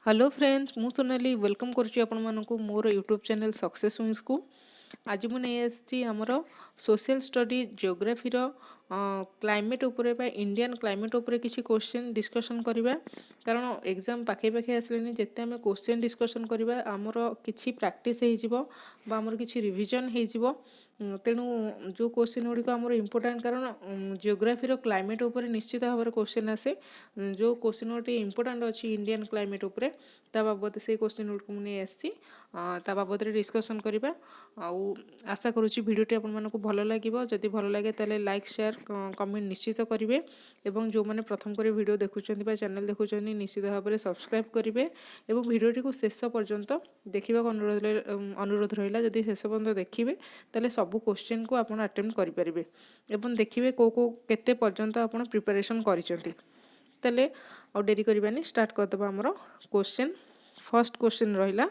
Hello friends मु Sonali welcome करुच्ची आपण मानक मोर यूट्यूब चैनल सक्सेस विंग्स को आज मुझे नहीं आसी आमर सोशल स्टडी जियोग्राफी क्लाइमेट उपरे बा इंडियन क्लाइमेट उपरे किसी क्वेश्चन डिस्कशन करबा कारण एग्जाम पाखे पाखे आसले जिते आम क्वेश्चन डिस्कशन करबा आमर किसी प्रैक्टिस हो आमर किसी रिवीजन हो तेणु जो क्वेश्चन गुड़िक आमर इंपोर्टाट कारण जियोग्राफी क्लाइमेट उपरे निश्चित भाव में क्वेश्चन आसे जो क्वेश्चन गोटे इंपोर्टाट अच्छी इंडियन क्लाइमेट उपरे ता बाबद से क्वेश्चन गुड़िक मुझे आसी ता बाबद डिस्कसन करबा आशा करुच्ची भिडटी आपको भल लगे जदि भल लगे तेल लाइक शेयर कमेंट निश्चित करेंगे और जो मैंने प्रथम कर वीडियो देखुं चैनल देखुं निश्चित भाव में सब्सक्राइब करेंगे और भिडटी को शेष पर्यंत देखा अनुरोध रहा जदि शेष पर्यंत देखिए तेल सबू क्वेश्चन को आप अटेम्प्ट करेंगे और देखिए केते पर्यंत आप प्रिपरेशन करें आउ डेरी करवानी स्टार्ट करदे आमर क्वेश्चन फर्स्ट क्वेश्चन रहा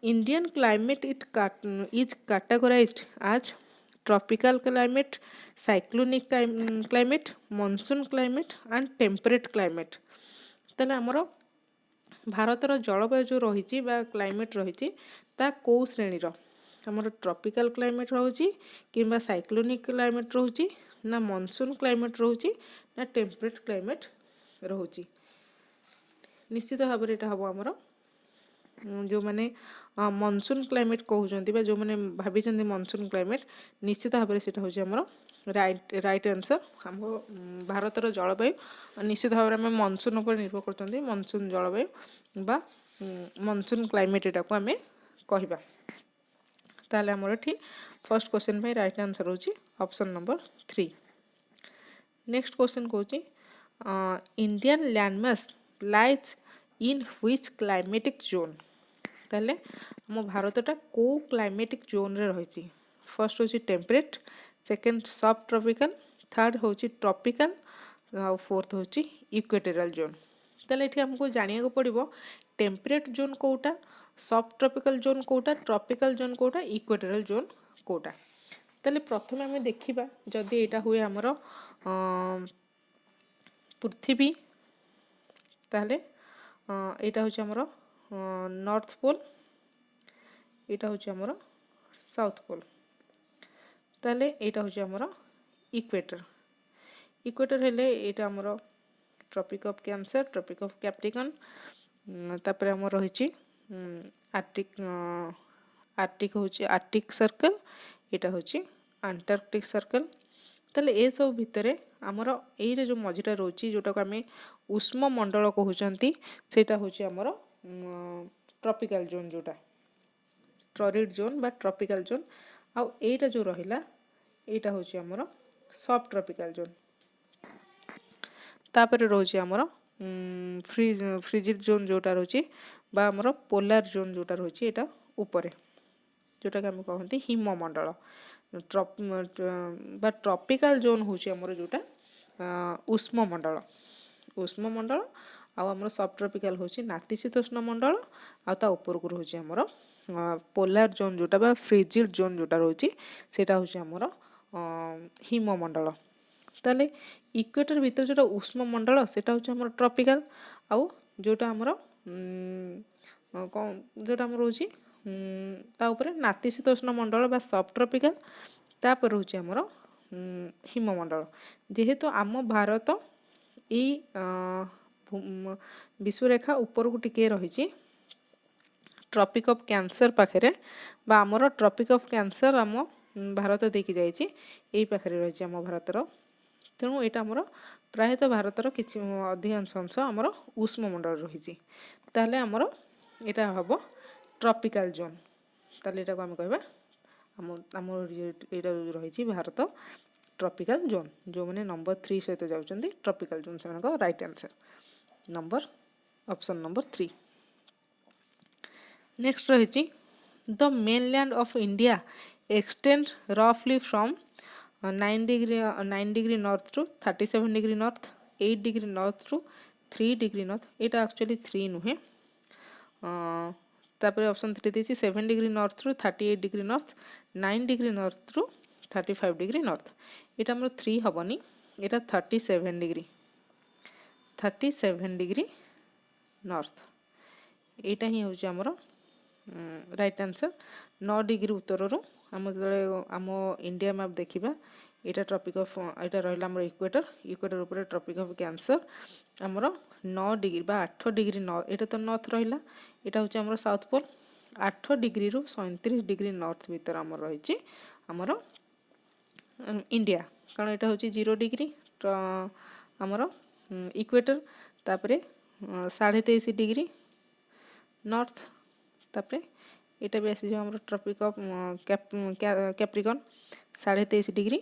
Indian climate is categorized as tropical climate cyclonic climate monsoon climate and temperate climate तेल आमर भारतर जलवायु जो रही क्लाइमेट रही कौ श्रेणीर आमर ट्रॉपिकल क्लाइमेट रोची कि साइक्लोनिक क्लाइमेट रोची ना मॉनसून क्लाइमेट रोची ना टेम्परेट क्लाइमेट रोची निश्चित भाव में यहाँ हम आमर जो मैंने मॉनसून क्लाइमेट कहते जो मैंने भाभी मॉनसून क्लाइमेट निश्चित भाव में से हूँ राइट आंसर आम भारतर जलवायु निश्चित भाव में मॉनसून पर निर्भर करते मॉनसून जलवायु बा मॉनसून क्लाइमेट यहाँ को आम कहवा ताले आमर ये फर्स्ट क्वेश्चन पे राइट आंसर होची ऑप्शन नंबर 3 नेक्स्ट क्वेश्चन कहूँ Indian landmass lies in which climatic zone ताले आम भारतटा को क्लाइमेटिक जोन रे रही फर्स्ट होची temperate second sub tropical third होची ट्रॉपिकल और फोर्थ होची इक्वेटोरियल जोन ताले ये हमको जानिया पड़ो टेम्परेट जोन कोटा सब ट्रॉपिकल जोन कोटा ट्रॉपिकल जोन कोटा इक्वेटोरियल जोन कोटा ताले प्रथम आम देखा जदि यहाँ हुए आमर पृथ्वी ताले यहाँ हूँ आमर नॉर्थ पोल यहाँ हूँ आमर साउथ पोल ताले यहाँ हूँ आमर इक्वेटर इक्वेटर हेले यहाँ आमर tropic of cancer tropic of capricorn तापर आम रही आर्टिक आर्टिक हूँ आर्टिक सर्कल यहाँ हूँ अंटार्कटिक सर्कल ताले ए सब भितर आमर ये जो मझीटा रोची जोटा को आम उष्म मंडल कहते सेटा हूँ आमर ट्रॉपिकल जोन जोटा टॉरिड जोन बा ट्रॉपिकल जोन आउ एटा जो रहिला एटा हूँ आमर सब ट्रॉपिकल जोन तापर रोची आमर फ्रिजिड जोन जोटा रोची बा आमर पोलार जोन जोटा रोची एटा ऊपर जोटा कि आम कहते हिममंडल बा ट्रॉपिकल जोन हूँ आमर जोटा उष्ममंडल उष्ममंडल आमर सब ट्रॉपिकल हूँ नातिशीतोष्ण मंडल आ ऊपर को रोचे आमर पोलार जोन जोटा बा फ्रिजिड जोन जोटा रोची सेटा हूँ आमर हिममंडल ताले इक्वेटर भीतर जोटा उष्ममंडल सेटा हूँ आमर ट्रॉपिकल आउ जोटा आमर जोटा आमर रोची ताऊपर नातिशीतोष्ण मंडल बा सब ट्रॉपिकल तापर रोचे आमर हिममंडल जेहेतु आम भारत विश्वरेखा ऊपर को टिके रही ट्रॉपिक ऑफ कैंसर पाखे बा आमर ट्रॉपिक ऑफ कैंसर आम भारत देखी जाइए यही पाखे रही आम भारतर तेणु यहाँ आमर प्रायतः भारतर किसी अधिकांश अंश आमर उष्ममंडल रही ताले आमर यहाँ हम ट्रॉपिकल जोन ताले यहाँ को आम कहवा आम रही भारत ट्रॉपिकल जोन जो मैंने नंबर 3 सहित जाऊँच ट्रॉपिकल जोन से right answer number option number 3 next रही the mainland of India extend रफली from 9 degree north to 37 degree north 8 degree north to 3 degree north यहाँ एक्चुअली 3 नुहे तापर ऑप्शन 3 देती 7 degree north to 38 degree north 9 degree north to 35 degree north यहाँ आम 3 हेनी यहाँ 37 डिग्री नॉर्थ এইটা ହିଁ ହେଉଛି ଆମର ରାଇଟ୍ ଆନ୍ସର୍। 9 ଡିଗ୍ରୀ ଉତ୍ତରରୁ ଆମେ ଯେତେବେଳେ ଆମ ଇଣ୍ଡିଆ ମ୍ୟାପ୍ ଦେଖିବା, ଏଇଟା ଟ୍ରପିକ୍ ଅଫ୍ ଏଇଟା ରହିଲା ଆମର ଇକ୍ୱେଟର, ଇକ୍ୱେଟର ଉପରେ ଟ୍ରପିକ୍ ଅଫ୍ କ୍ୟାନ୍ସର ଆମର 9 ଡିଗ୍ରୀ ବା 8 ଡିଗ୍ରୀ ଏଇଟା ତ ନର୍ଥ ରହିଲା, ଏଇଟା ହେଉଛି ଆମର ସାଉଥ୍ ପୋଲ୍। 8 ଡିଗ୍ରୀରୁ 37 ଡିଗ୍ରୀ ନର୍ଥ ଭିତରେ ଆମର ରହିଛି ଆମର ଇଣ୍ଡିଆ, କାରଣ ଏଇଟା ହେଉଛି 0 ଡିଗ୍ରୀ ଆମର ଇକ୍ୱେଟର, ତାପରେ 23.5 ଡିଗ୍ରୀ ନର୍ଥ, ତାପରେ ଏଇଟା ବି ଆସିଯିବ ଆମର ଟ୍ରପିକ୍ ଅଫ୍ କ୍ୟାପ୍ରିକନ୍ 23.5 ଡିଗ୍ରୀ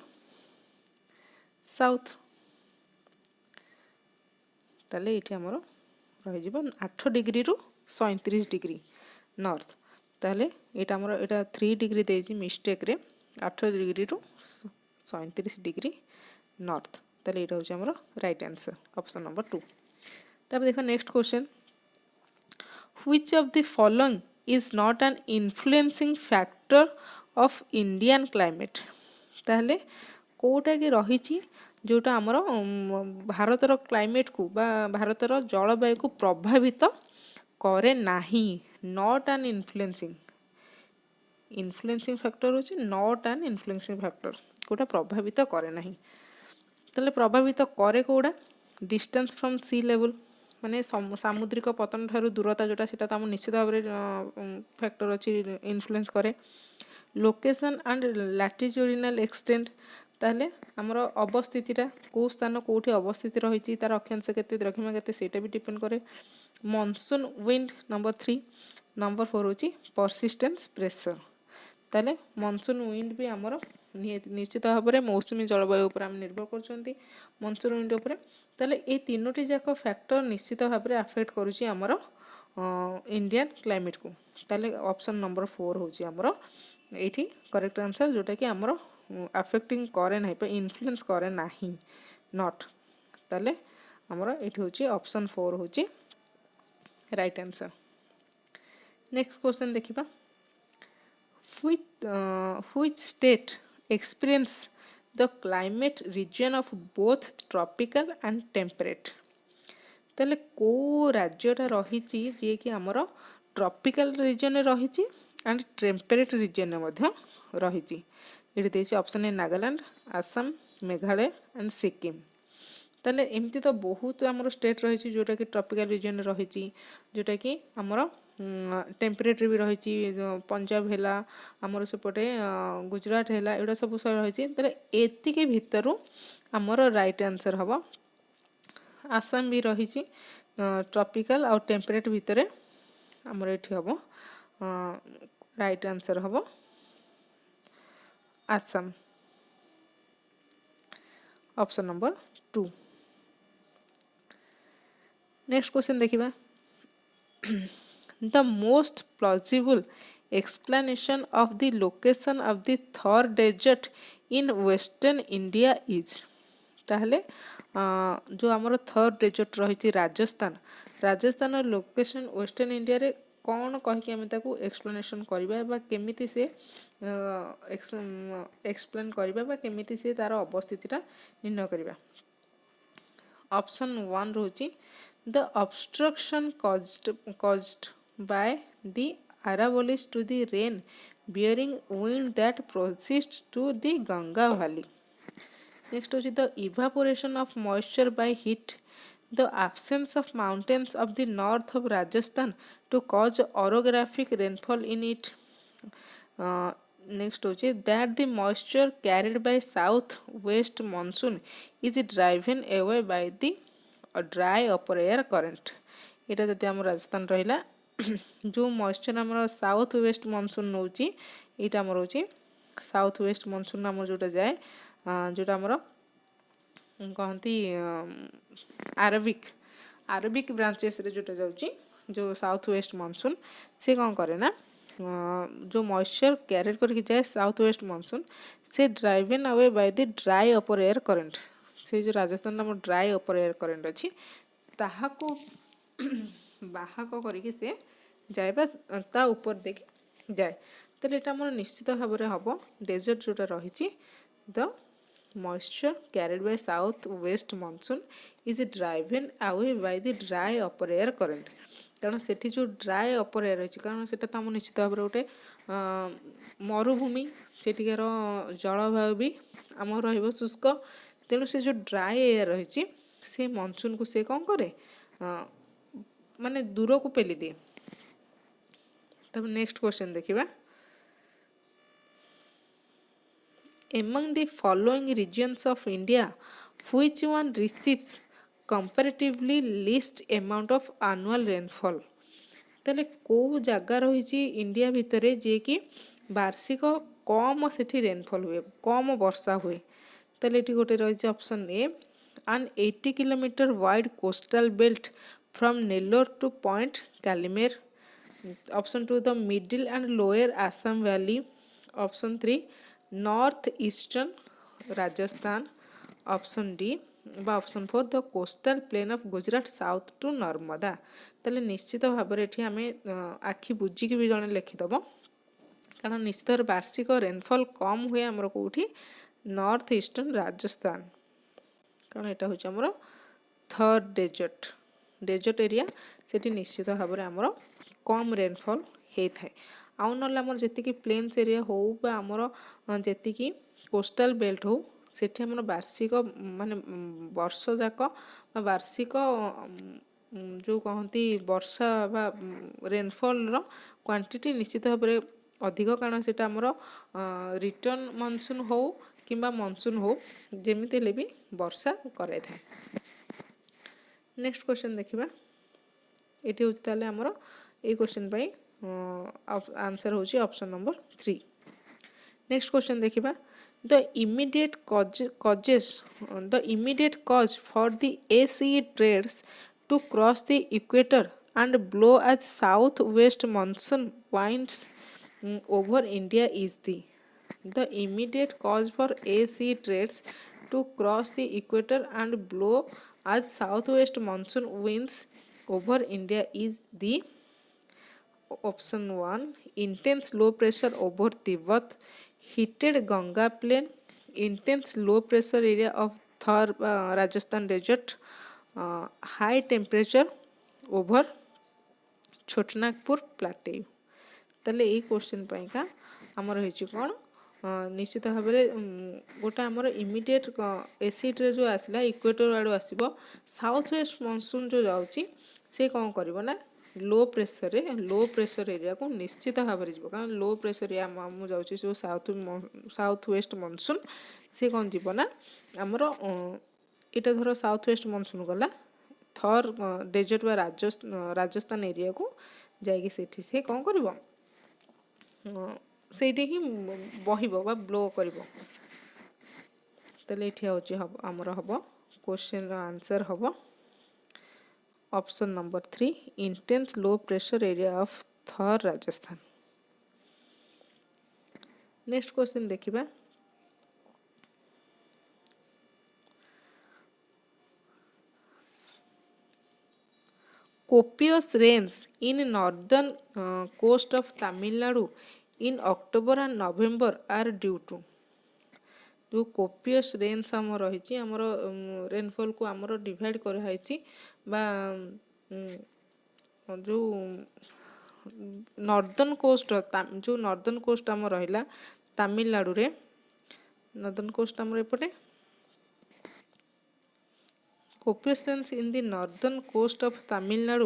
ସାଉଥ୍। ତାହେଲେ ଏଇଠି ଆମର ରହିଯିବ 8 ଡିଗ୍ରୀରୁ 37 ଡିଗ୍ରୀ ନର୍ଥ। ତାହେଲେ ଏଇଟା ଆମର ଏଇଟା 3 ଡିଗ୍ରୀ ଦେଇଛି ମିଷ୍ଟେକ୍ରେ, 8 ଡିଗ୍ରୀରୁ 37 ଡିଗ୍ରୀ ନର୍ଥ। ତାହେଲେ ଏଇଟା ହେଉଛି ଆମର ରାଇଟ୍ ଆନ୍ସର୍ ଅପସନ୍ ନମ୍ବର 2। ତାପରେ ଦେଖ next question, which of the following is not an influencing factor of Indian climate? ତାହେଲେ କୋଉଟା କି ରହିଛି ଯୋଉଟା ଆମର ଭାରତର କ୍ଲାଇମେଟକୁ ବା ଭାରତର ଜଳବାୟୁକୁ ପ୍ରଭାବିତ କରେ ନାହିଁ, ନଟ୍ ଆନ୍ ଇନଫ୍ଲୁଏନ୍ସିଂ ଫ୍ୟାକ୍ଟର ହେଉଛି ନଟ୍ ଆନ୍ ଇନଫ୍ଲୁଏନ୍ସିଂ ଫ୍ୟାକ୍ଟର, କୋଉଟା ପ୍ରଭାବିତ କରେ ନାହିଁ। ତାହେଲେ ପ୍ରଭାବିତ କରେ କୋଉଟା, ଡିଷ୍ଟାନ୍ସ ଫ୍ରମ୍ ସି ଲେଭେଲ୍, ମାନେ ସାମୁଦ୍ରିକ ପତନ ଠାରୁ ଦୂରତା ଯୋଉଟା ସେଟା ତ ଆମ ନିଶ୍ଚିତ ଭାବରେ ଫ୍ୟାକ୍ଟର ଅଛି, ଇନଫ୍ଲୁଏନ୍ସ କରେ। ଲୋକେସନ୍ ଆଣ୍ଡ ଲାଟିଚ୍ୟୁଡିନାଲ ଏକ୍ସଟେଣ୍ଟ, ତାହେଲେ ଆମର ଅବସ୍ଥିତିଟା କେଉଁ ସ୍ଥାନ କେଉଁଠି ଅବସ୍ଥିତି ରହିଛି, ତାର ଅକ୍ଷାଂଶ କେତେ ଦ୍ରକ୍ଷିମା କେତେ ସେଇଟା ବି ଡିପେଣ୍ଡ କରେ। ମନସୁନ୍ ୱିଣ୍ଡ ନମ୍ବର 3, ନମ୍ବର 4 ହେଉଛି ପରସିଷ୍ଟେନ୍ସ ପ୍ରେସର। ତାହେଲେ ମନସୁନ୍ ୱିଣ୍ଡ ବି ଆମର ନିଶ୍ଚିତ ଭାବରେ ମୌସୁମୀ ଜଳବାୟୁ ଉପରେ ଆମେ ନିର୍ଭର କରୁଛନ୍ତି, ମନସୁନ୍ ୱିଣ୍ଡ ଉପରେ। ତାହେଲେ ଏଇ ତିନୋଟି ଯାକ ଫ୍ୟାକ୍ଟର ନିଶ୍ଚିତ ଭାବରେ ଆଫେକ୍ଟ କରୁଛି ଆମର ଇଣ୍ଡିଆନ୍ କ୍ଲାଇମେଟକୁ। ତାହେଲେ ଅପସନ୍ ନମ୍ବର 4 ହେଉଛି ଆମର ଏଇଠି କରେକ୍ଟ ଆନ୍ସର୍, ଯେଉଁଟାକି ଆମର ଆଫେକ୍ଟିଂ କରେ ନାହିଁ ବା ଇନଫ୍ଲୁଏନ୍ସ କରେ ନାହିଁ, ନଟ୍। ତାହେଲେ ଆମର ଏଇଠି ହେଉଛି ଅପସନ୍ 4 ହେଉଛି ରାଇଟ୍ ଆନ୍ସର୍। ନେକ୍ସଟ କ୍ୱେଶ୍ଚନ୍ ଦେଖିବା, which state experience the climate region of both tropical and temperate? ତାହେଲେ କେଉଁ ରାଜ୍ୟଟା ରହିଛି ଯିଏକି ଆମର ଟ୍ରପିକାଲ ରିଜନରେ ରହିଛି ଆଣ୍ଡ ଟେମ୍ପରେଟ୍ ରିଜନରେ ମଧ୍ୟ ରହିଛି। ଏଠି ଦେଇଛି option A Nagaland, Assam, Meghalaya and Sikkim. ତାହେଲେ ଏମିତି ତ ବହୁତ ଆମର ଷ୍ଟେଟ୍ ରହିଛି ଯେଉଁଟାକି ଟ୍ରପିକାଲ ରିଜନରେ ରହିଛି, ଯେଉଁଟାକି ଆମର ଟେମ୍ପରେଟ୍ରେ ବି ରହିଛି, ପଞ୍ଜାବ ହେଲା ଆମର ସେପଟେ ଗୁଜୁରାଟ ହେଲା, ଏଗୁଡ଼ା ସବୁ ରହିଛି। ତାହେଲେ ଏତିକି ଭିତରୁ ଆମର ରାଇଟ୍ ଆନ୍ସର୍ ହେବ ଆସାମ ବି ରହିଛି ଟ୍ରପିକାଲ ଆଉ ଟେମ୍ପରେଟ୍ ଭିତରେ, ଆମର ଏଠି ହେବ ରାଇଟ୍ ଆନ୍ସର୍ ହେବ Assam option number 2। Next question ଦେଖିବା, the most plausible explanation of the location of the Thar desert in western India is? ତାହେଲେ ଯେଉଁ ଆମର ଥର୍ ଡେଜର୍ଟ ରହିଛି ରାଜସ୍ଥାନର ଲୋକେସନ୍ ୱେଷ୍ଟର୍ଣ୍ଣ ଇଣ୍ଡିଆରେ କ'ଣ କହିକି ଆମେ ତାକୁ ଏକ୍ସପ୍ଲେନେସନ୍ କରିବା ବା କେମିତି ସେ ଏକ୍ସପ୍ଲେନ୍ କରିବା ବା କେମିତି ସେ ତାର ଅବସ୍ଥିତିଟା ନିର୍ଣ୍ଣୟ କରିବା। ଅପସନ୍ 1 ରହୁଛି the obstruction caused by the Aravallis to the rain bearing wind that proceeds to the Ganga valley. Next is the evaporation of moisture by heat, the absence of mountains of the north of Rajasthan to cause orographic rainfall in it. Next is that the moisture carried by south-west monsoon is driven away by the dry upper air current. ଏଇଟା ଯଦି ଆମର ରାଜସ୍ଥାନ ରହିଲା, ଯେଉଁ moisture ଆମର south waste monsoon ନେଉଛି, ଏଇଟା ଆମର ହେଉଛି ସାଉଥ୍ ୱେଷ୍ଟ ମନସୁନ୍ ଆମର ଯେଉଁଟା ଯାଏ, ଯେଉଁଟା ଆମର କହନ୍ତି ଆରବିକ୍ ବ୍ରାଞ୍ଚେସ୍ରେ ଯେଉଁଟା ଯାଉଛି, ଯେଉଁ ସାଉଥ୍ ୱେଷ୍ଟ ମନସୁନ୍, ସେ କ'ଣ କରେ ନା ଯେଉଁ ମଏଶ୍ଚର କ୍ୟାରି କରିକି ଯାଏ ସାଉଥ୍ ୱେଷ୍ଟ ମନସୁନ୍, ସେ ଡ୍ରାଇଭେନ୍ ଆୱେ ବାଇ ଦି ଡ୍ରାଏ ଅପର ଏୟାର କରେଣ୍ଟ। ସେ ଯେଉଁ ରାଜସ୍ଥାନରେ ଆମର ଡ୍ରାଏ ଅପର ଏୟାର କରେଣ୍ଟ ଅଛି, ତାହାକୁ ବାହକ କରିକି ସେ ଯାଏ ବା ତା ଉପର ଦେଇକି ଯାଏ। ତାହେଲେ ଏଇଟା ଆମର ନିଶ୍ଚିତ ଭାବରେ ହେବ ଡେଜର୍ଟ ଯେଉଁଟା ରହିଛି, ଦ moisture carried by south west monsoon is driven away by the dry upper air current. कारण सेठी जो ड्राए अपर एयर रही कारण सेटा तो आम निश्चित भाव गोटे मरुभूमि सेठिकार जलवायु भी आम शुष्क तेणु से जो ड्राए एयर रही से मनसून को से कौन करे माने दूर को पेली दिए। तब नेक्स्ट क्वेश्चन देखिबा among the following regions of India which one receives comparatively least amount of annual rainfall ताले को जगह रही इंडिया भितर जे कि वार्षिक कम सेठी रेनफॉल हुए कम वर्षा हुए ताले एटी गोटे रही option A an 80 kilometer wide coastal belt from Nellore to Point Calimere. Option 2 the middle and lower Assam Valley. Option 3 north eastern Rajasthan. Option D বা option 4 the coastal plain of Gujarat south to Narmada ताले निश्चित भाव एठी आमे आखि बुझिकी भी जने लिखिदब कारण निश्चित वार्षिक रेनफॉल कम हुए आमर कोठी नॉर्थ ईस्टर्न राजस्थान कारण यहाँ हूँ आमर थर्ड डेजर्ट एरिया से निश्चित भाव में आमर कम रेनफॉल होता है आउ ना जी प्लेन्स एरिया हो आमर जी कोस्टल बेल्ट हो सेठी आमर वार्षिक माने वर्ष जाक वार्षिक जो कहती वर्षा बा रेनफॉल रो क्वांटिटी निश्चित भाव में अधिक कारण से आमर रिटर्न मनसून हो किंबा मनसून हो जेमिति ले भी वर्षा करे था। नेक्स्ट क्वेश्चन देखिबा एटी होची ताले हमरो ए क्वेश्चन पई आंसर होची ऑप्शन नंबर 3। नेक्स्ट क्वेश्चन देखिबा the immediate cause for the ACE trades to cross the equator and blow as south west monsoon winds over India is the immediate cause for AC trades to cross the equator and blow as southwest monsoon winds over India is the option 1 intense low pressure over Tibet, heated Ganga plain, intense low pressure area of Thar Rajasthan desert, high temperature over Chhotanagpur plateau ताले ये question Paika आमर होइछि कोन निश्चित भाव में गोटे आमर immediate acid रे जो आसला इक्वेटर आड़ो आसीबो साउथ वेस्ट मॉनसून जो जाउची से कौन करिवो ना लो प्रेशर एरिया को निश्चित भाव में जीव कारण लो प्रेशर एरिया आम जाउची जो साउथ वेस्ट मॉनसून से कौन जीव ना आमर एटा धर साउथ वेस्ट मॉनसून गला थर डेजर्ट बा राजस्थान एरिया को जाइए सेठी से कौन करिवो सेठी ही बहिबो बा ब्लो करिवो तले एठी होची हमर हबो क्वेश्चन रो आंसर हबो option number 3 intense low pressure area of थर राजस्थान। नेक्स्ट क्वेश्चन देखिबा copious rains in northern coast of Tamil Nadu in October and November are due to जो copious rains आम रही आमर रेनफॉल को आमर डिवाइड कराई बा जो नॉर्दर्न कोस्ट जो नॉर्दर्न कोस्ट आम रहा तमिलनाडु रे नॉर्दर्न कोस्ट आमर एपटे copious rains in the northern coast of Tamil Nadu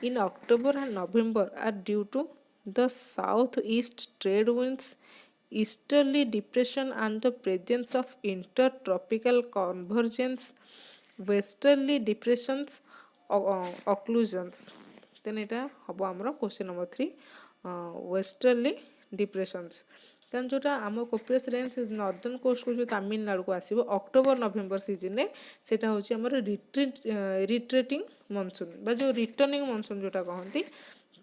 in October and November are due to the southeast trade winds, easterly depression and the presence of intertropical convergence, westerly depressions, occlusions. Then it habo amra question number 3 westerly depressions कारण जोटा आम copious range northern coast को जो तमिलनाडु को आसीबो October November season रे सेटा होची हमर रिट्रेटिंग मॉनसून बा जो रिटर्निंग मॉनसून जोटा कहंती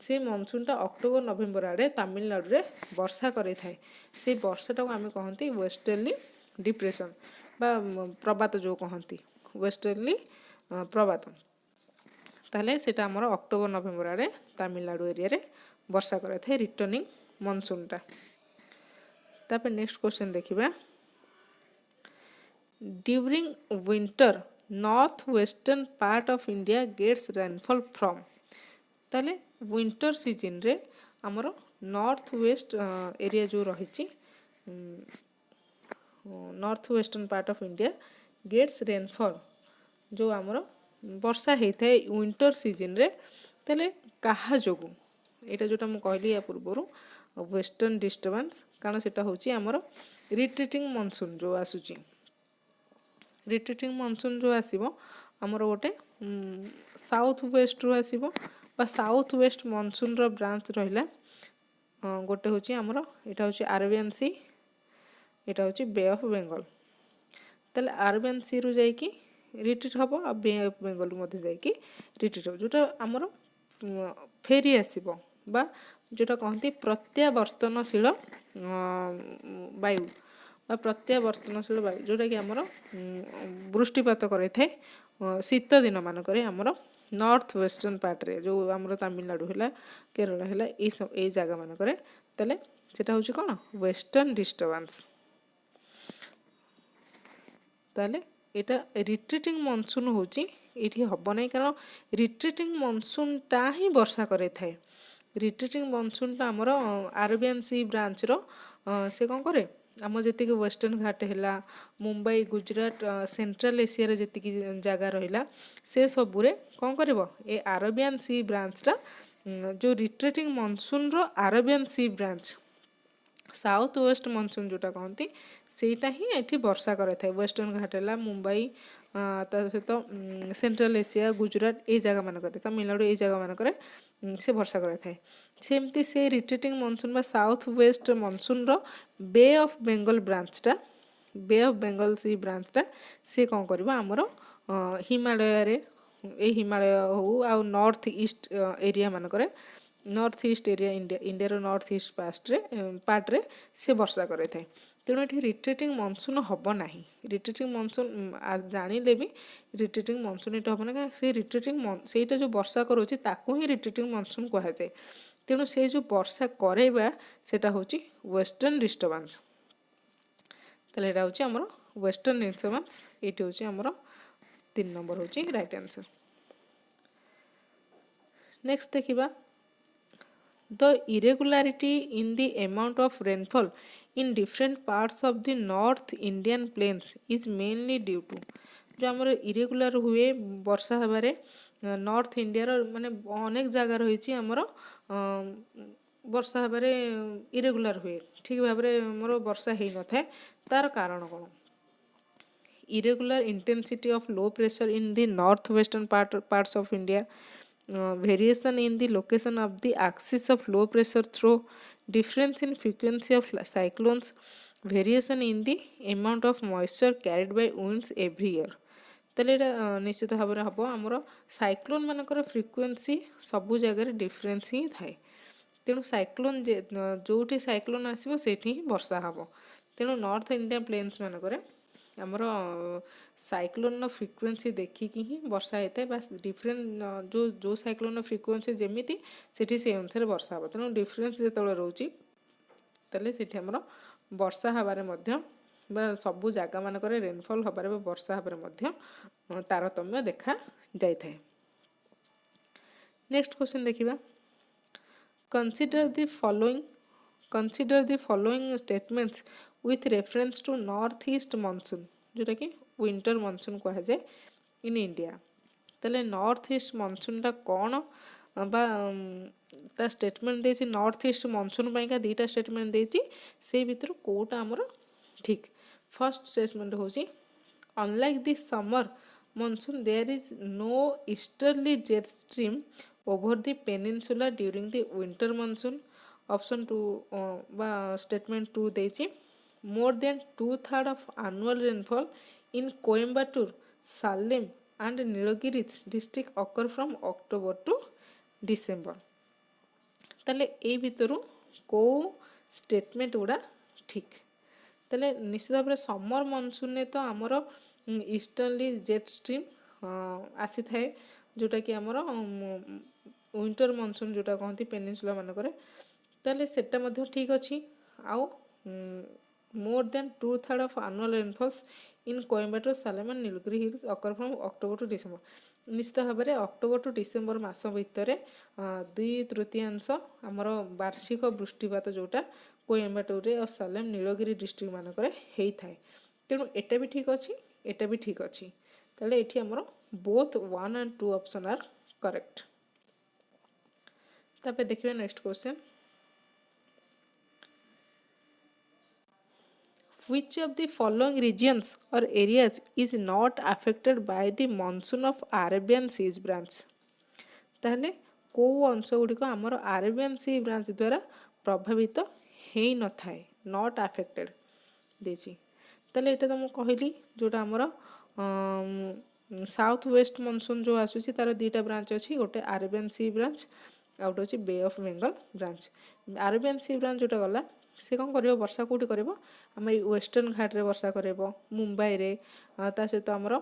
से मॉनसून टा अक्टोबर नवेम्बर आड़े तमिलनाडु रे वर्षा करे थाए से वर्षाटा को आमे कहंती वेस्टर्ली डिप्रेशन बा प्रपात जो कहंती वेस्टर्ली प्रपात ताले सेटा हमर अक्टोबर नवेम्बर आड़े तमिलनाडु एरिया रे वर्षा करे थाए रिटर्निंग मॉनसून टा। तापर नेक्स्ट क्वेश्चन देखिबा during winter north western part of India gets rainfall from ताले विंटर सीजन रे आमर नॉर्थ वेस्ट एरिया जो रही north western part of India gets rainfall जो आमर वर्षा होता है विंटर सीजन रे ताले कहा जोगु एटा जोटा मु कहली या पूर्वरु वेस्टर्न डिस्टर्बेंस कारण सेटा होची आमर रिट्रीटिंग मॉनसून जो आसुची रिट्रीटिंग मॉनसून जो आसीबो आमर गोटे साउथ वेस्ट रू आसीबो बा साउथ वेस्ट मॉनसून रो ब्रांच रहिला गोटे होची आमर एटा होची अरेबियन सी एटा होची बे ऑफ बेंगल ताले अरेबियन सी रु जाई कि रिट्रीट हबो आ बे ऑफ बेंगल रु मध्ये जाई कि रिट्रीट हबो जोटा आमर फेरी आसीबो बा जोटा कहती प्रत्यावर्तनशील वायु बा प्रत्यावर्तनशील वायु जोटा कि आमर वृष्टिपात करे थे शीत दिन मानक आमर नॉर्थ वेस्टर्न पार्ट रे जो आमर तमिलनाडु हैला केरल हैला ए जगह मानक ताले सेटा होची कोन वेस्टर्न डिस्टर्बेंस ताले एटा रिट्रीटिंग मॉनसून होची एठी हबो नै कारण रिट्रीटिंग मॉनसून ता ही वर्षा करे थाए रिट्रीटिंग मॉनसून ता हमर अरेबियन सी ब्रांच रो से कोन करे आम जति वेस्टर्न घाट हैला मुंबई गुजरात सेंट्रल एशिया रे जति जगह रहिला से सबुरे कोन करबो ए अरेबियन सी ब्रांच ता जो रिट्रीटिंग मॉनसून रो Arabian sea branch south west monsoon जोटा कहती सेटा ही एठी वर्षा करे थाए वेस्टर्न घाट हैला मुंबई ता सहित सेंट्रल एशिया गुजरात ए जगह मान करे तमिलनाडु ए जगह मान करे से वर्षा करे थाए सेमती से रिट्रीटिंग मॉनसून बा साउथ वेस्ट मॉनसून रो बे ऑफ बेंगल ब्रांच टा bay of Bengal sea branch टा से कोन करबा हमरो हिमालय रे ए हिमालय हो आ नॉर्थ ईस्ट एरिया मान करे नॉर्थ ईस्ट एरिया इंडिया रो नॉर्थ ईस्ट पार्ट रे से वर्षा करे थाए तेणु ये रिट्रीटिंग मॉनसून हम ना रिट्रीटिंग मॉनसून जानिले भी रिट्रीटिंग मॉनसून ये हम ना से रिट्रीटिंग सेटा जो वर्षा करोची ताकू ही रिट्रीटिंग मॉनसून कहा जाए तेणु से जो वर्षा करेबा सेटा होची वेस्टर्न डिस्टर्बेंस ताले एटा होची हमर वेस्टर्न डिस्टर्बेंस एटी होची हमर 3 नंबर होची राइट आंसर नेक्स्ट देखिबा The irregularity in the amount of rainfall in different parts of the North Indian plains is mainly due to जो आमर इरेगुलर हुए वर्षा हबारे नॉर्थ इंडिया रो माने अनेक जगह रही आमर वर्षा हबारे इरेगुलर हुए ठीक भाव मोर वर्षा हो न थाए तार कारण कौन irregular intensity of low pressure in the northwestern parts of India variation in the location of the axis of low pressure through difference in frequency of cyclones variation in the amount of moisture carried by winds every year ताले निश्चित भाव में हम आमर cyclone मानकर frequency सबू जगह difference ही थाए तेणु साइक्लोन जोटी साइक्लोन आसो से वर्षा हम तेणु नॉर्थ इंडिया प्लेन्स मानक आमर साइक्लोन फ्रिक्वेन्सी देखिकी ही वर्षा होता है बास डिफरेंट जो साइक्लोन फ्रिक्वेन्सी जमी से अनुसार वर्षा हम तेणु डिफरेन्स जो रोचे ताले से आमर वर्षा हबारे सबू जगह मानक रेनफॉल हबारे वर्षा हबारे तारतम्य देखा जाए थाए नेक्स्ट क्वेश्चन देखिबा consider the following statements with reference to north east monsoon जोटा कि विंटर monsoon कहा जाए इन इंडिया ताले नॉर्थ ईस्ट monsoon टा कौन बा ता स्टेटमेंट देछि नॉर्थ ईस्ट monsoon पाइका दीटा स्टेटमेंट देछि से भीतर कोटा हमर ठीक फर्स्ट स्टेटमेंट होछि unlike the summer monsoon there is no easterly jet stream over the peninsula during the winter monsoon option 2 बा statement 2 देछि more than 2/3 of annual rainfall in Coimbatore, Salem and Nilgiri district occur from October to December ताले ए भितरु को statement गुड़ा ठीक ताले निश्चित भाव summer monsoon ने तो आमर ईस्टर्नली जेट स्ट्रीम आसी थाए जोटा कि आमर विंटर मनसून जोटा कहती पेनिनसुला मानक ताले सेटा मध्य ठीक अच्छी आउ more than 2/3 of annual rainfalls in Coimbatore Salem and Nilgiri hills occur from October to December. निश्चित भाव में अक्टोबर टू डिसेम्बर मास भितर 2/3 आमर वार्षिक वृष्टिपात जोटा कोयम्बटूर और सालेम नीलगिरी डिस्ट्रिक्ट मानक होता है। तेणु एटा भी ठीक अच्छी एटा भी ठीक अच्छी ताले एठी आमर both 1 and 2 option are correct. तापर देखिए next question, which of the following regions or areas is not affected by the monsoon of Arabian Sea branch? ताहले को अंश गुड़िक आमर अरेबियन सी ब्रांच द्वारा प्रभावित हो न थाए नॉट अफेक्टेड देची। ताहले एटा तो मु कहली जोटा आमर साउथ वेस्ट मनसून जो आसूची तार दुईटा ब्रांच अच्छी, गोटे अरेबियन सी ब्रांच आउट होची bay of Bengal branch. Arabian sea branch जोटा गला से कौन कर वर्षा कौटी कर आम वेस्टर्न घाट रे वर्षा कर मुंबई रे ता सहित आमर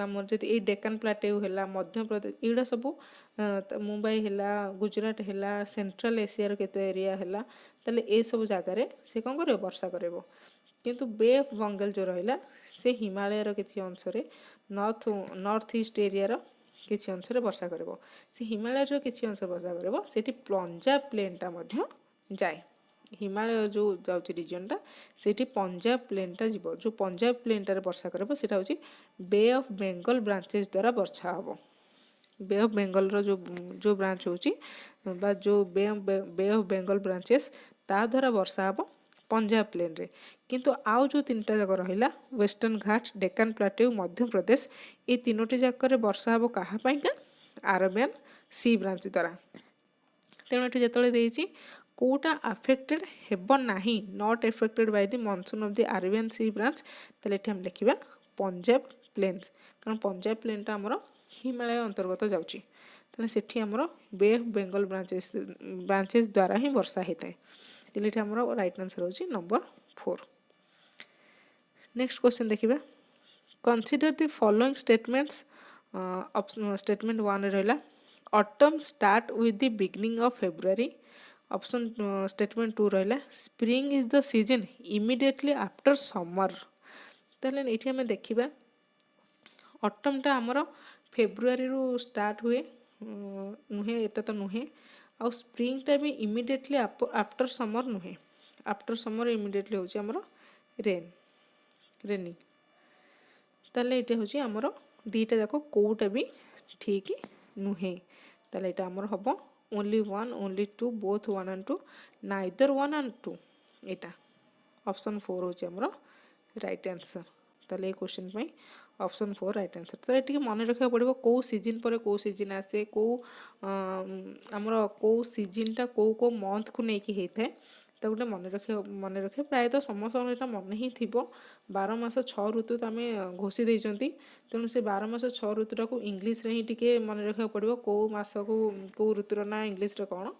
आमर जदि ये डेक्कन प्लाटेउ है मध्य प्रदेश युवा सब मुंबई है गुजरात है सेंट्रल एशियार केते एरिया है ताले ए सब जगार से कौन कर वर्षा कर किंतु बे ऑफ बंगाल जो रहा से हिमालयर किसी अंश नॉर्थ ईस्ट एरिया किसी अंश वर्षा कर से हिमालयर किसी अंश वर्षा कर से पंजाब प्लेनटा जाए हिमालय जो जाऊँच रिजनटा से पंजाब प्लेनटा जीव जो पंजाब प्लेनटार वर्षा कर सेटा हूँ बे ऑफ बेंगल ब्रांचेस द्वारा वर्षा हम। बे ऑफ बेंगल जो जो ब्रांच होची जो बे ऑफ बेंगल ब्रांचेस ता द्वारा वर्षा हम पंजाब प्लेन रे। किंतु आउ जो तीनटा जाक रहा वेस्टर्न घाट डेक्कन प्लाटेउ मध्य प्रदेश ये तीनोटी जाक वर्षा हम क्या अरेबियन सी ब्रांच द्वारा। तेणु ये जो कोटा अफेक्टेड हेब नाही not affected by the monsoon of the Arabian sea branch ताले हम लिखा पंजाब प्लेन्स कारण पंजाब प्लेनटा आमर हिमालय अंतर्गत जाऊँगी तेना से आमर बे ऑफ बेंगल ब्रांचेस द्वारा ही वर्षा होता है। ये आमर राइट आंसर होची नंबर 4। नेक्स्ट क्वेश्चन देखिबा, consider the following statements. Statement 1 रहा autumn start with the beginning of February. Option statement 2 रहा spring is the season immediately after summer. ताहले एठी हमें देखिबा ऑटमटा आमर फेब्रुआरी रू स्टार्ट हुए नुहे एटा तो नुहे आउ स्प्रिंगटा भी इमिडिएटली आफ्टर समर नुहे आफ्टर समर इमिडिएटली होची आमर रेनी। ताहले एटा होची आमर दीटा जाको कोटा भी ठीक नुहे ताहले एटा आमर हबो only 1 only 2 both 1 and 2 neither 1 and 2 Etah option 4 होची आमर राइट आंसर। ताहले क्वेश्चन में ऑप्शन 4 राइट आंसर। तो ये मन रखा पड़ो कौ सीजन पर कौ सीजन आसे कौ आमर कौ सीजनटा कौ मंथ को लेकिन होता है तो गोटे मन रखे प्रायतः समस्त यहाँ मन ही थी 12 मास 6 ऋतु तो आम घोषी देती तेणु से 12 मास 6 ऋतुटा को इंग्लीश ही टी मन रखा पड़ो कौ मास को कौ ऋतुर ना इंग्लीश कौन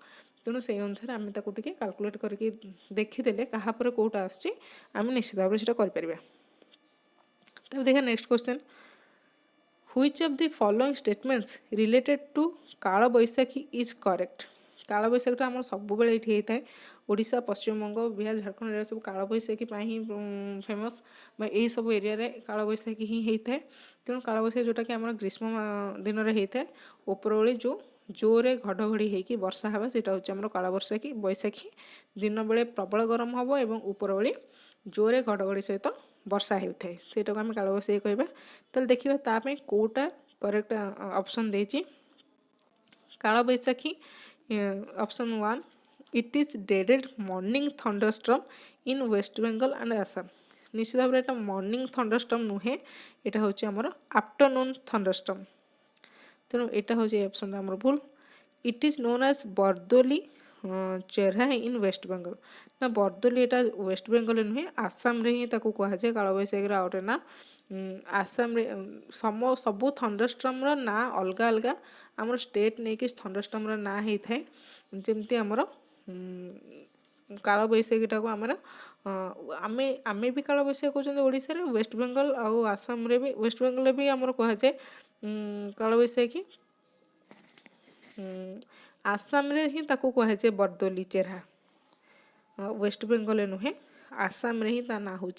तेणु से अनुसार आम कैलकुलेट करके देखीदे क्या कौटा आम निश्चित भाव में करें। तब देखा next question, which of the following statements related to Kal Baishakhi is correct. काल बैशाखीटा आम सब ये होता है ओडिशा पश्चिमबंग बिहार झारखंड एरिया सब काल बैशाखी ही फेमस यही सब एरिया रे काल बैशाखी ही होता है। तेणु काल बैशाखी जोटा कि आम ग्रीष्म दिन में होता है उपरओली जो जोरे घड़घड़ी होगी वर्षा हाँ से हूँ काल बैशाखी दिन बेले प्रबल गरम हम और उपरओली जोरे घड़घड़ी सहित वर्षा होता है से आम काल बैशाखी कहवा। तो देखिए ताप कौटा करेक्ट ऑप्शन देची Kal Baishakhi option 1 it is डेडेड morning thunderstorm in west Bengal and Assam. निश्चित भाव में मॉर्निंग थंडरस्टॉर्म नुहे यहाँ हूँ आमर आफ्टरनून थंडरस्टॉर्म तेणु यहाँ हूँ ऑप्शन आमर भूल। It is known as Bardoli Chheerha in west Bengal ना बरदोली यहाँ वेस्ट बेंगल नुहे आसाम रे ही कहुए काल बैशाखी आउटे ना आसाम रे सबू थंडरस्टॉर्म ना अलग अलग आमर स्टेट नहीं कि थंडरस्टॉर्म ना होता है जमती आमर काल बैशाखीटा को आमर आमे भी काल बैशाखी कहते ओडिशा रे वेस्ट बेंगल आउ आसाम रे भी वेस्ट बेंगल भी आमर कहुए काल बैशाखी आसाम रे ही कहुए बरदोली चेरा वेस्ट बेंगल नुहे आसाम रे ही ता ना हूँ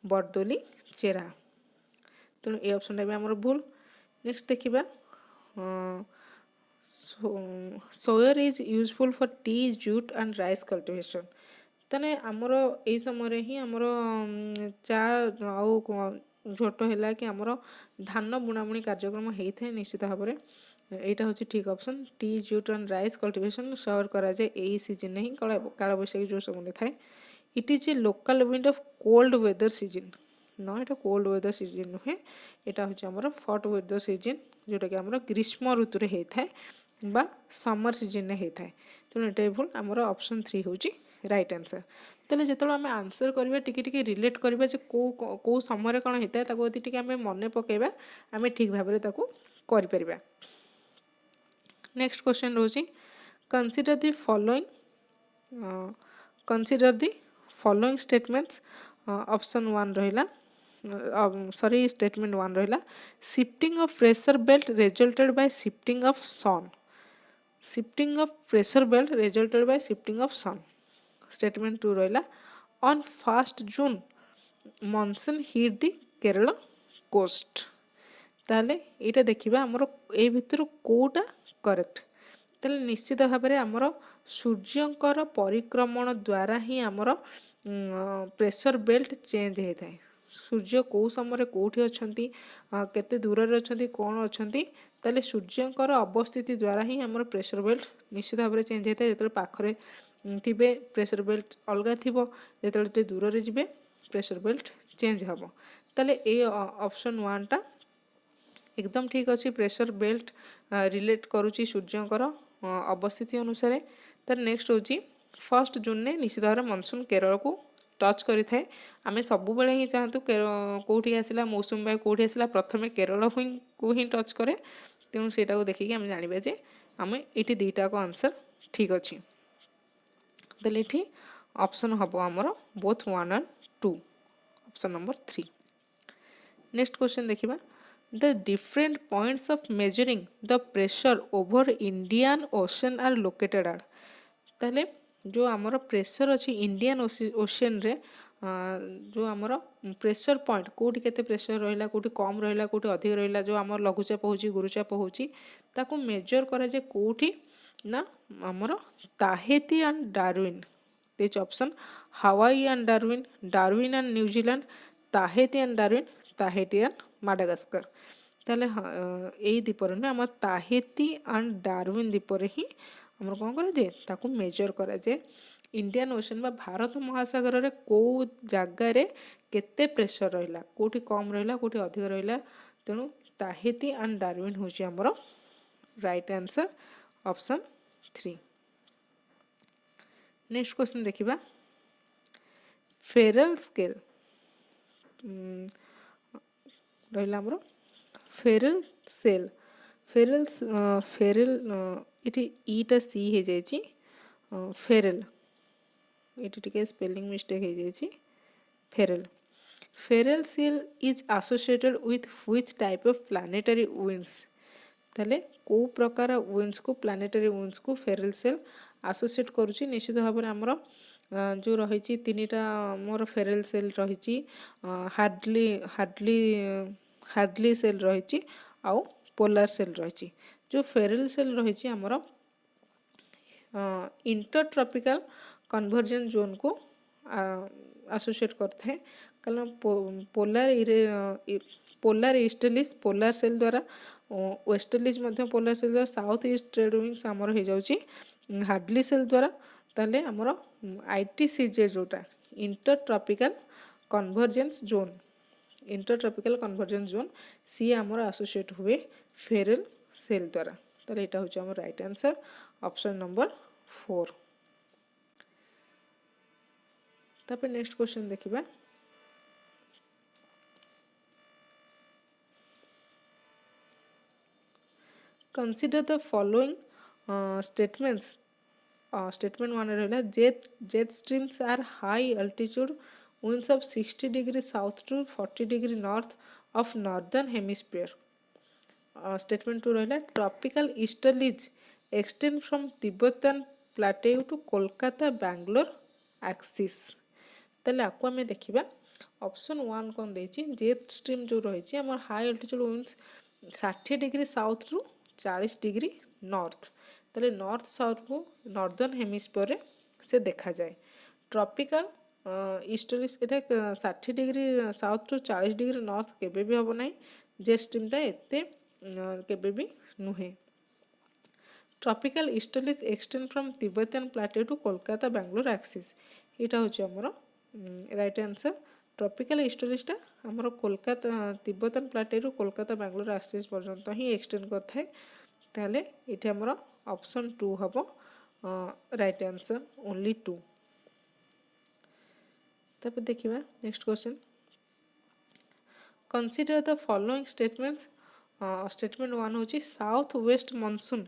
बरदोली चेरा। तेणु ये ऑप्शन भी आमर भूल। नेक्स्ट देखिबा soil is useful for tea jute and rice cultivation. ताने आमर ए समय ही आमर चा आउ झोट है कि आमर धान बुणाबुणी कार्यक्रम होता है निश्चित भाव में। यहाँ हूँ ठीक option tea jute and rice cultivation सर कराए यही सीजन ही काल बैशाखी जो समय थाए। It is a local wind of cold weather season न यहाँ कोल्ड वेदर सीजन नुहे यहाँ हूँ आमर हॉट वेदर सीजन जोटा कि आमर ग्रीष्म ऋतु में होता है बा समर सीजन होता है। तेणु यहाँ भूल आमर ऑप्शन 3 हूँ राइट आंसर। तेल जो आम आंसर करवा टी रिलेट करवा कौ समय कौन होता है यदि टी आम मन पकेबा आम ठीक भाव में कर। नेक्स्ट क्वेश्चन रोची consider the following consider the following statements. Option 1 रहिला सॉरी स्टेटमेंट 1 रहिला shifting of pressure belt resulted by shifting of sun. Shifting of pressure belt resulted by shifting of sun. Statement 2 रहिला on 1 June monsoon hit the Kerala coast. ताले यहाँ देखा आमर ए भितर Kota correct. ताले निश्चित भाव में आमर सूर्यंकर परिक्रमण द्वारा ही आमर प्रेशर बेल्ट चेंज होता है। सूर्य कौ समय कौटी अच्छा केते दूर अच्छा कौन अच्छा ताले सूर्यंकर अवस्थिति द्वारा ही आमर प्रेशर बेल्ट निश्चित भाव में चेंज होता है। जो पाखरे थे प्रेशर बेल्ट अलग थी जो दूर रे जिबे प्रेशर बेल्ट चेंज हम। ताले ए ऑप्शन 1 टा एकदम ठीक अच्छे प्रेशर बेल्ट रिलेट करुच्ची सूर्यंकर अवस्थिति अनुसार। तर नेक्स्ट हूँ 1 जून ने निश्चित भाव में मनसून केरल को टच करें। आम सब बेले ही चाहतु कौटी आसला मौसुमी बायु कौटी आसला प्रथम केरल को ही टच करे। तेणु से देखिए आम जाना जे आम ये दुईटा को आंसर ठीक अच्छे। तेल ये ऑप्शन हम आमर both 1 and 2 option number 3। Next question देखिबा the different points of measuring the pressure over Indian Ocean are located at। ताले जो आमर प्रेशर अच्छी इंडियन ओशन रे जो आमर प्रेशर पॉइंट कौटी केते प्रेशर रहा कौटी कम रहा कौटी अधिक रहा जो आमर लघुचाप होची गुरुचाप होची ताको मेजर करा जे कौटी ना आमर Tahiti and Darwin. This option Hawaii and Darwin Darwin and New Zealand Tahiti and Darwin Tahiti and Madagascar. ताले यही द्वीपर ना आम ताहेती एंड डार्विन द्वीपर ही आम कौन कराए ताकू मेजर कराए इंडियन ओशन बा भारत महासागर रे कौ जगार केते प्रेशर रहा कौटी कम रहा कौटी अधिक रहा। तेणु ताहेती एंड डार्विन हूँ आमर right answer option 3। Next question देखिबा फेरल स्केल रहा आमर फेरल सेल फेरल फेरल ये ईटा सी हो जाए फेरल ये टी स्पेलिंग मिस्टेक हो जाए Ferrel. Ferrel cell is associated with which type of planetary winds. ताले को प्रकार विंड्स को प्लानेटरी विंड्स को फेरल सेल एसोसिएट करुच्ची। निश्चित भाव में आमर जो रही 3टा मोर फेरल सेल रही हार्डली हार्डली हार्डली सेल रही आउ पोलार सेल रही। जो फेरल सेल रही आमर इंटरट्रॉपिकल कन्वर्जन जोन को एसोसिएट करता है कारण पोलार ईस्टर्लीज पोलार सेल द्वारा वेस्टर्लीज पोलार सेल द्वारा साउथ ईस्ट ट्रेड विंग्स आमर हो जाउची हार्डली सेल द्वारा। ताले आमर आईटीसीजे जोटा intertropical convergence zone intertropical convergence zone सी आमर एसोसिएट हुए फेरल सेल द्वारा। ताले एटा होची आमर राइट आंसर ऑप्शन नंबर 4। तापर नेक्स्ट क्वेश्चन देखिबा consider the following statements. Statement 1 रहा jet streams are high altitude winds of 60 degree south to 40 degree north of northern hemisphere। Statement 2 रहा tropical easterlies extend from Tibetan plateau to Kolkata Bangalore axis. ताले आपको आम देखा option 1 कौन देछि jet stream जो रही आम high altitude winds 60 degree south रु 40 डिग्री नॉर्थ ताले नॉर्थ साउथ को नॉर्दर्न हेमिस्फीयर से देखा जाए ट्रॉपिकल ईस्टर्ली एटा 60 डिग्री साउथ रु 40 डिग्री नॉर्थ केबे भी हम ना जेट स्ट्रीमटा एते केबे भी नुहे tropical easterlies extend from Tibetan plateau to Kolkata Bangalore axis यहाँ हूँ आमर राइट आंसर ट्रॉपिकल ईस्टर्लीजटा आमर Kolkata Tibetan plateau Kolkata Bangalore axis पर्यंत ही एक्सटेंड करता है ताले ये आमर ऑप्शन 2 हम राइट आंसर ओनली 2 तब देखिए next question consider the following statements statement 1 होची south west monsoon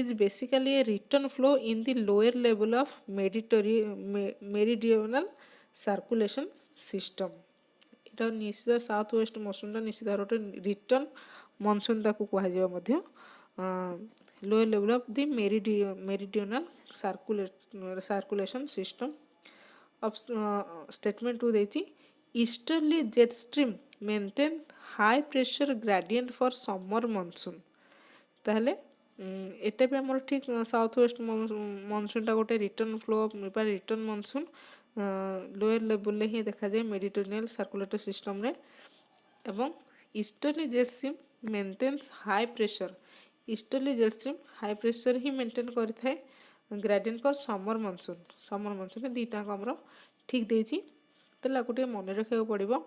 is basically A return flow in the lower level of meridional circulation system इटा निश्चित साउथ वेस्ट मानसून निश्चित भाव रिटर्न मानसून ताकू कहुआ मध्य lower level of the meridional circulation system statement 2 देछि easterly jet stream maintain high pressure gradient for summer monsoon ताहले एटा भी हमर ठीक साउथ वेस्ट मानसूनटा गोटे return flow return monsoon lower level ही देखा जाए मेडिटेरियनल सर्कुलेटरी सिस्टम रे एवं easterly jet stream maintains high pressure easterly jet stream high pressure ही मेंटेन करिथाए ग्रेडियंट फॉर समर मानसून दीटा हमर ठीक देछि ताले गोटे मन रखा पड़ो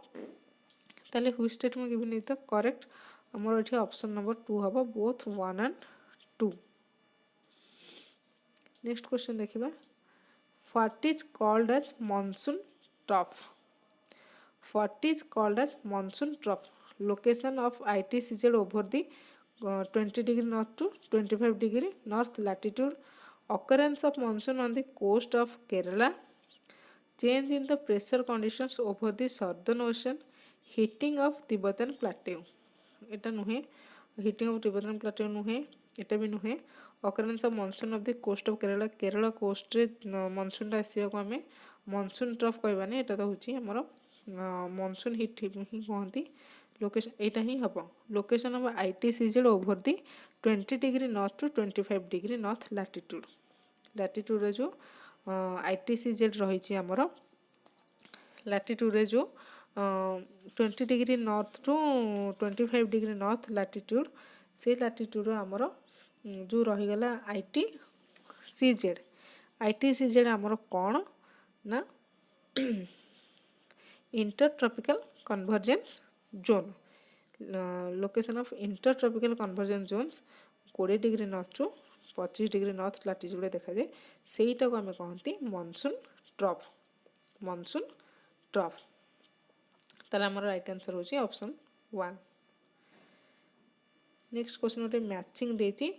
ताले हुई statement given is the correct हमर एठी ऑप्शन नंबर 2 हबो बोथ 1 एंड 2 नेक्स्ट क्वेश्चन देखिबा what is called as monsoon trough what is called as monsoon trough location of ITCZ over the 20 degree north to 25 degree north latitude occurrence of monsoon on the coast of Kerala change in the pressure conditions over the southern ocean heating of Tibetan plateau एटा नुहे heating of Tibetan plateau नुहे एटा भी नुहे occurrence of monsoon of the coast of Kerala Kerala coast रे monsoon टा आसीबा को हमें monsoon trough कहबानी एटा तो होची हमर monsoon heat ही कहंती लोकेशन एटा ही हबो location of ITCZ over the 20 degree north to 25 degree north latitude latitude रे जो ITCZ रही आमर लैटिट्यूड रे जो 20 degree north to 25 degree north latitude से लैटिट्यूड आमर जो रहीगला ITCZ आमर कौन ना intertropical convergence zone location of intertropical convergence zones 20 degree north to 25 degree north latitude देखा जाए सेटा को हमें कहती मानसून ट्रफ ताला हमर राइट आंसर होची ऑप्शन 1 नेक्स्ट क्वेश्चन गोटे मैचिंग देती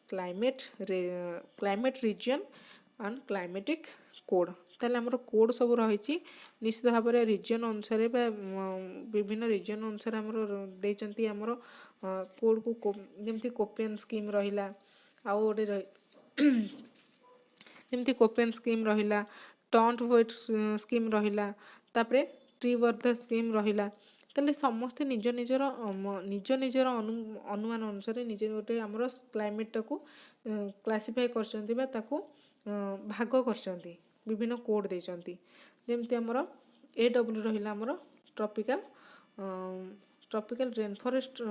climate reason and climatic code ताले हमर कोड सब रही निश्चित भाव में रिजन अनुसार विभिन्न रिजन अनुसार हमर देचंती हमर कोड को जेमती कोपेन स्कीम रहिला आउ गोटे जेमती कोपेन स्कीम रहिला टॉन्ट वेट स्कीम रहिला तापरे ट्री वर्ध स्कीम रहिला ताले समस्त निज निजर अनुमान अनुसार निज गोटे हमर क्लाइमेट को क्लासिफाई करचंती बा ताको भाग करचंती विभिन्न कोड देचंती जेमती हमर AW रहिला हमर tropical rain forest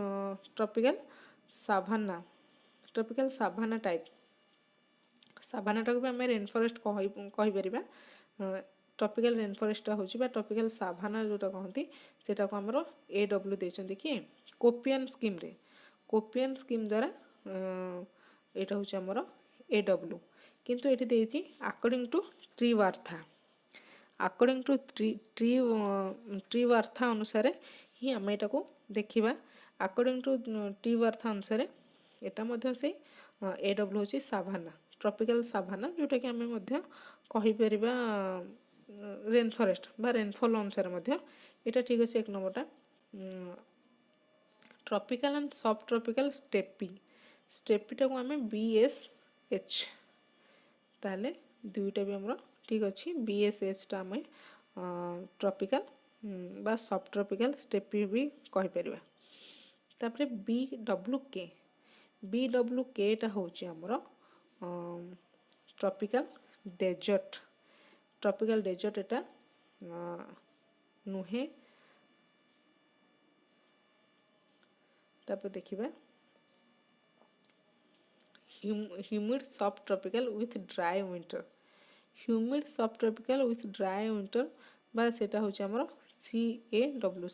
tropical savanna type साभानाटा को भी आम रेन फॉरेस्ट कहीपर ट्रॉपिकल रेन फॉरेस्ट होची बा ट्रॉपिकल साभाना जोटा कहती सेटा को हमर AW देचंती कि कोपियन स्कीम द्वारा एटा होची हमर AW किंतु एठी देची अकॉर्डिंग टू ट्री वार्था अनुसार ही आम एटा को देखिबा अकॉर्डिंग टू ट्री वार्था अनुसार एटा मध्य से AW होची साभाना ट्रॉपिकल साभाना जोटा कि आम मध्य कहि परिबा रेन फॉरेस्ट बा रेनफॉल अनुसार मध्य एटा ठीक अछि एक नंबरटा ट्रॉपिकल एंड सब ट्रॉपिकल स्टेपीटा को आम BSH ताले दुईटा भी हमरो ठीक अछि BSH टा आम ट्रॉपिकल बा सब ट्रॉपिकल स्टेपी भी कहि परिबा। तापरे BWK टा होची हमरो ट्रॉपिकल डेजर्ट एटा नुहे। तापर देखिबा humid subtropical with dry winter। humid subtropical with dry winter बा सेटा होची हमरो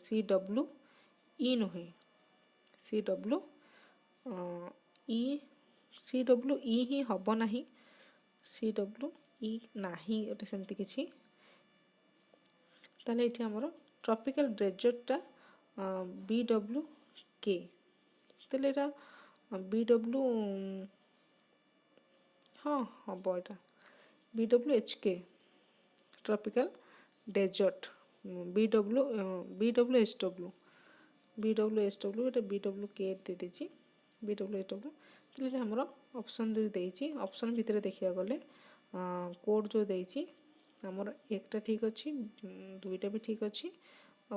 CWE नुहे CWE ही हबो नाही CWE नाही एटा सेमति किछि। ताले एठी हमरो ट्रॉपिकल डेजर्ट टा BWK ताले एटा BW हाँ हबो एटा BWHK ट्रॉपिकल डेजर्ट BWHW एटा BWK दे देछि BWHW ताले हमरो ऑप्शन दे देछि। ऑप्शन भितरे देखिया गले कोड जो देछि हमरो एकटा ठीक अछि दुईटा भी ठीक अछि आ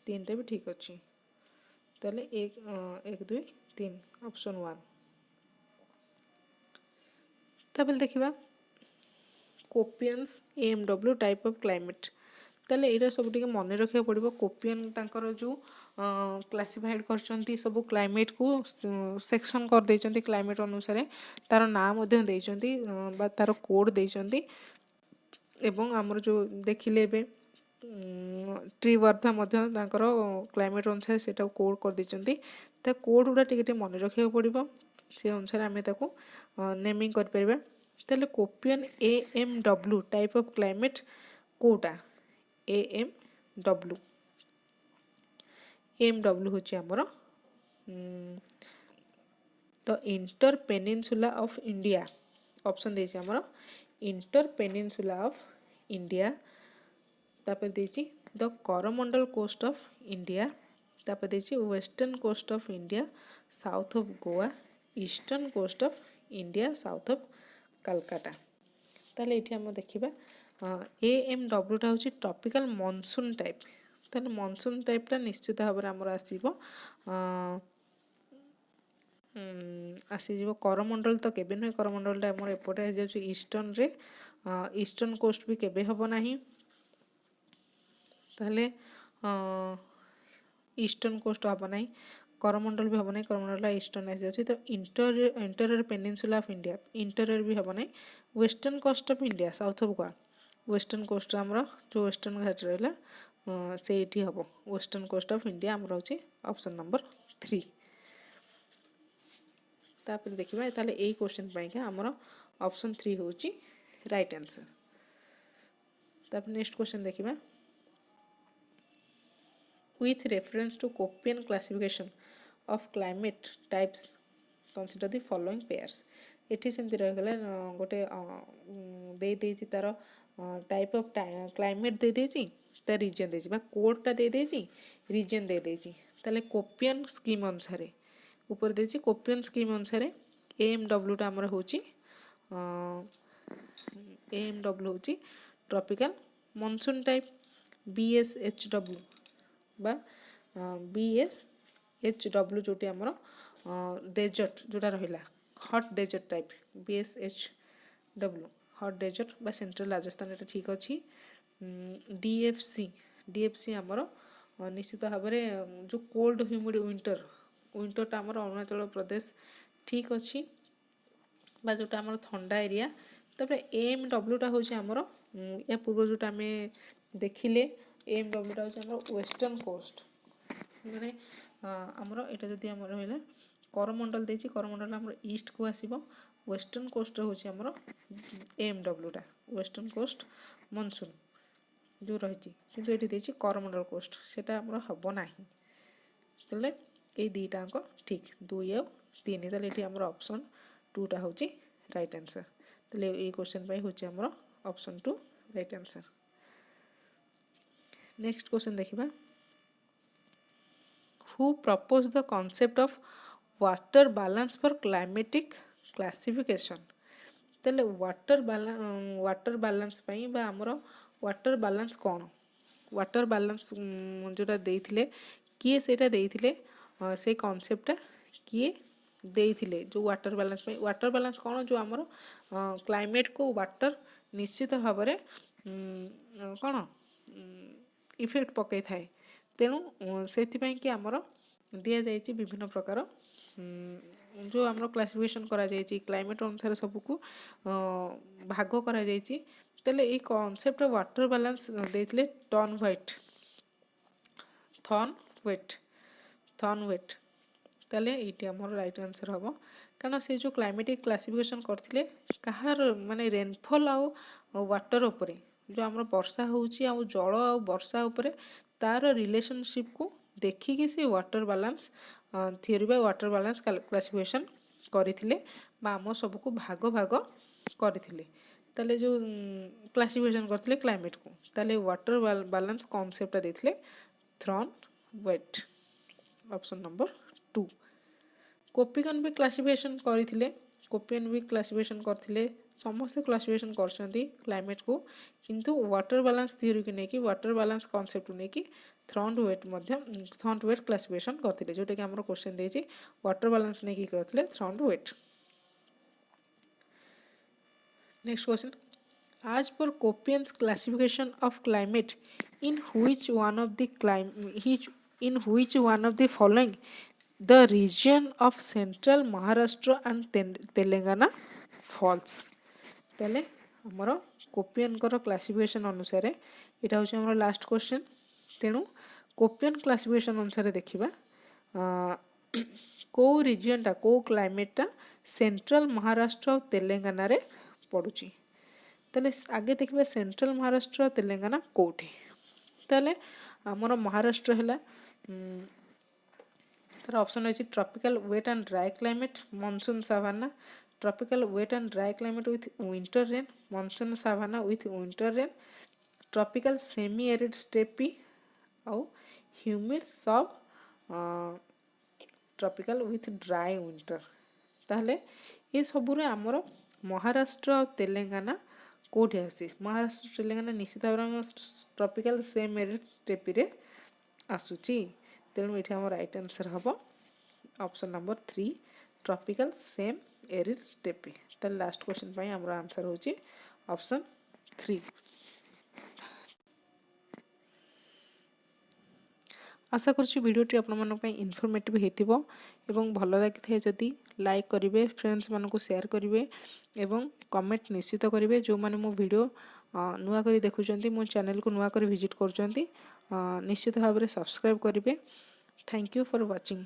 तीनटा भी ठीक अछि। ताले 1 2 3 ऑप्शन 1। ताबे देखिबा कोपियंस AMW टाइप ऑफ क्लाइमेट। ताले एरा सब टिके मन रखिया पड़िबो। कोपियन तांकर जो क्लासिफाइड करचंती सब क्लाइमेट को सेक्शन कर देचंती क्लाइमेट अनुसार तार नाम मध्य देचंती बा तार कोड देचंती। एवं हमर जो देखिले बे ट्री वर्धा मध्य तांकर क्लाइमेट अनुसार सेटा कोड कर देचंती। ता कोड उडा टिके मन रखिया पड़िबो से अनुसार हमें ताको नेमिंग कर परिबा। ताले Koppen AMW type of climate कोटा AMW होची हमरो तो inter peninsula of India option देछि हमरो इंटर पेनिनसुला ऑफ इंडिया। तापर देछि the Coromandel coast of India. तापर देछि western coast of India south of Goa eastern coast of India south of Calcutta. ताले एठी हम देखिबा AMW टा होची ट्रॉपिकल मॉनसून टाइप। ताले मॉनसून टाइप टा निश्चित भाबरे हमर आसीबो कोरोमंडल तो केबे न कोरोमंडल टा हमर एपोटे जे ईस्टर्न रे ईस्टर्न कोस्ट भी केबे हबो नाही। ताले ईस्टर्न कोस्ट हबो नाही कोरोमंडल भी हबो नाही कोरोमंडल ला ईस्टर्न आसी जाछि। तो interior peninsula of India interior भी हबो नाही। Western coast of India south of Goa western coast हमर जो वेस्टर्न घाट रहला से एठी हबो वेस्टर्न कोस्ट ऑफ इंडिया हमर होछि ऑप्शन नंबर 3। तापर देखिबा ताले ए क्वेश्चन पई का हमर ऑप्शन 3 होछि राइट आंसर। तापर नेक्स्ट क्वेश्चन देखिबा with reference to Köppen classification of climate types consider the following pairs। एठी सेमति रह गले गोटे दे देछि तार टाइप ऑफ क्लाइमेट दे देछि त रीजन देछि बा कोड टा दे देछि रीजन दे देछि। ताले कोपियन स्कीम अनुसार ऊपर देछि कोपियन स्कीम अनुसार AMW टा हमर होछि AMW होछि ट्रॉपिकल मॉनसून टाइप BSHW बा BSHW जोटी हमर डेजर्ट जोटा रहिला hot desert type BSHW hot desert बा सेंट्रल राजस्थान एटा ठीक अछि। DFC हमर निश्चित भाबरे जो कोल्ड ह्यूमिड विंटर टा हमर अरुणाचल प्रदेश ठीक अछि बा जोटा हमर ठंडा एरिया। तबरे AMW टा होछि हमर या पूर्व जोटा हमें देखिले AMW टा होछि हमर वेस्टर्न कोस्ट माने हमर एटा जदी हमर होइला कोरोमंडल देछि कोरोमंडल हमर ईस्ट को आसीबो वेस्टर्न कोस्ट होछि हमर AMW टा वेस्टर्न कोस्ट मॉनसून जो रहिछि किंतु एठी देछि कोरोमंडल कोस्ट सेटा हमर हबो नाही। तले ए दीटा अंक ठीक 2 और 3 तले एठी हमर ऑप्शन 2 टा होछि राइट आंसर। तले ए क्वेश्चन पई होछि हमर option 2 right answer. Next question देखिबा who proposed the concept of water balance for climatic classification। तले वाटर बैलेंस पई बा हमरो वाटर बैलेंस कौन वाटर बैलेंस जोटा देइथिले किए सेटा देइथिले से कॉन्सेप्टटा किए देइथिले जो वाटर बैलेंस पे वाटर बैलेंस कौन जो आमर क्लाइमेट को वाटर निश्चित भाव में कौन इफेक्ट पकई थाए तेणु से कि आमर दि जाइए विभिन्न प्रकार जो आमर क्लासिफिकेशन करा जाइए क्लाइमेट अनुसार सबको भाग करा जाइए तेले ये कॉन्सेप्ट वाटर बैलेंस देइथिले टर्न व्हाइट थर्न वेट ताले ये आमर राइट आंसर हम कारण से जो क्लाइमेटिक क्लासिफिकेशन करथिले कहार माने रेनफॉल आउ वाटर उपरे जो आमर वर्षा होउची आ जल आ वर्षा उपरे तार रिलेशनशिप को देखिकी से water balance theory by water balance classification करथिले बा आम सबको भाग भाग करथिले ताले जो क्लासिफिकेशन करथिले क्लाइमेट को ताले वाटर बैलेंस कॉन्सेप्ट देथिले थर्न वेट ऑप्शन नंबर 2 कोपिकन भी क्लासिफिकेशन करथिले कोपियन भी क्लासिफिकेशन करथिले समस्त क्लासिफिकेशन करछंती क्लाइमेट को किंतु वाटर बैलेंस थ्योरी को नेकी वाटर बैलेंस कांसेप्ट को नेकी थर्न वेट क्लासिफिकेशन करथिले जोटा कि हमरो क्वेश्चन देछि वाटर बैलेंस नेकी करथिले Thornthwaite next question as per Kopian's classification of climate in which one of the following the region of central Maharashtra and Telangana falls ताले हमरो कोपियन कर क्लासिफिकेशन अनुसार एटा होछि हमरो लास्ट क्वेश्चन तेणु कोपियन क्लासिफिकेशन अनुसार देखिबा को रीजन टा को क्लाइमेट टा सेंट्रल महाराष्ट्र और तेलंगाना रे पडुची ताले आगे देखिबा सेंट्रल महाराष्ट्र और तेलंगाना कोठी ताले हमरो महाराष्ट्र हला तार ऑप्शन अछि tropical wet and dry climate monsoon savanna tropical wet and dry climate with winter rain monsoon savanna with winter rain tropical semi arid steppe और ह्यूमिड सब ट्रॉपिकल विथ ड्राई विंटर ताहले ये सबुरे हमरो महाराष्ट्र और तेलंगाना कोठी आसी महाराष्ट्र तेलंगाना निश्चित भाव ट्रॉपिकल सेम एरिड स्टेपी रे आसुची तेणु ये आम राइट आंसर हम option number 3 tropical same arid steppe तो लास्ट क्वेश्चन पाई हमर आंसर होची ऑप्शन 3 आशा करूँ भिडियोटी आपंट इनफॉर्मेटिव होथिबो एवं भल लगी जदि लाइक करेंगे फ्रेंड्स मानक शेयर करेंगे एवं कमेंट निश्चित करेंगे जो मैंने मो वीडियो नुआ करी देखुचंती मो चैनल को नुआ करी विजिट करचंती निश्चित भाव में सब्सक्राइब करेंगे थैंक यू फॉर वाचिंग।